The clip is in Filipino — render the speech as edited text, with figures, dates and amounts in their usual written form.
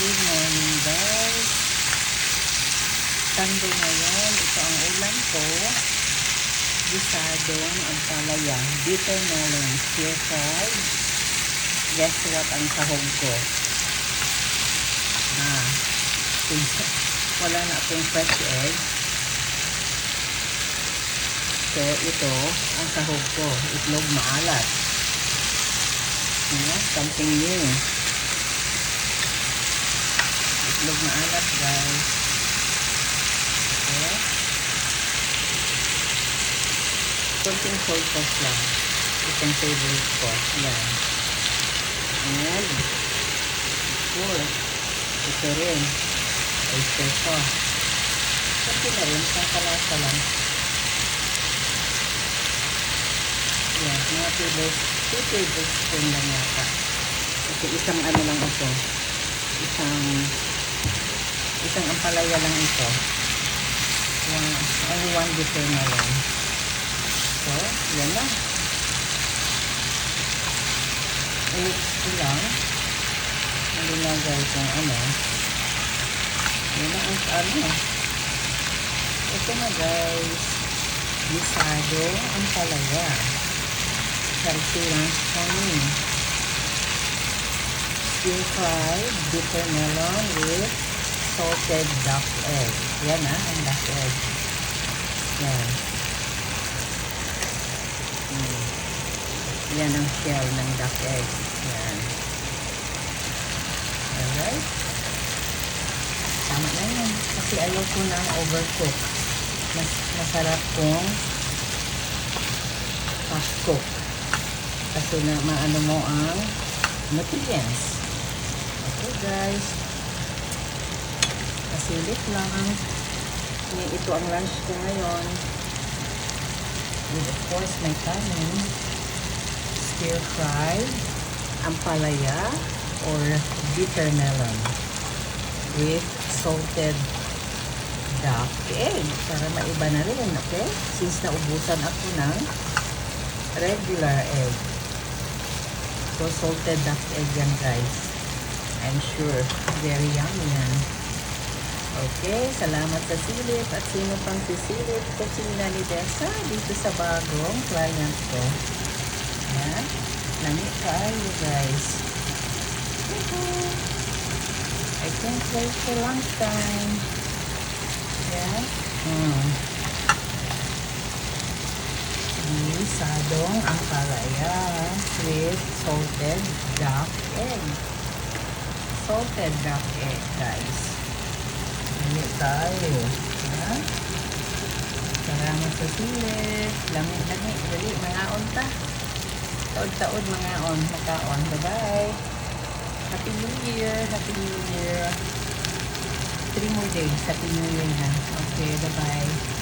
Good morning guys. Sunday ngayon. Ito ang ulam ko. Gisadong ampalaya. Bitter melon. Stir fried. Guess what ang sahog ko? Wala na akong fresh egg. So ito ang sahog ko. Itlog maalat. Something new. Itlog maalat guys. Okay. Konting soy sauce lang. Itong favorite ko. Yan. And of course, ito rin. Oyster sauce. Kasi na rin, kalasa lang. Yan, mga two tablespoon lang yata. Kasi isang ano lang ito. Isang ampalaya lang ito. Only one bitter melon. So, yan lang. I-mix ko lang. Nalilagay kung ano. Yan lang ang ano. Ito na guys. Gisado ampalaya. Sarsi lang sa kami. Stir-fried bitter melon with salted duck egg. Yan ang duck egg. Yan. Yan ang shell ng duck egg. Yan. Alright. Tama na yan. Kasi ayaw ko na overcook. Masarap kung fast cook. Kasi na maano mo ang nutrients. Okay guys. Masilit lang. Ito ang lunch ko ngayon. With of course my kanin. Stir-fried ampalaya or bitter melon with salted duck egg. Para maiba na rin, okay? Since naubusan ako ng regular egg. So, salted duck egg yan, guys. I'm sure. Very yummy yan. Okay, salamat sa silip. At sino pang sisilip? Kusina ni Dessa dito sa bagong client ko. Yan. Lami kayo, guys. I can't wait for lunchtime. Yan. Gisadong ampalaya with salted duck egg. Salted duck egg, guys. Lami tayo. Yan. Salamat sa silip. Lami. Dali, mga onta. Taod-taod mga makaon. Bye-bye. Happy New Year. Happy New Year. 3 more days. Happy New Year na. Okay, bye-bye.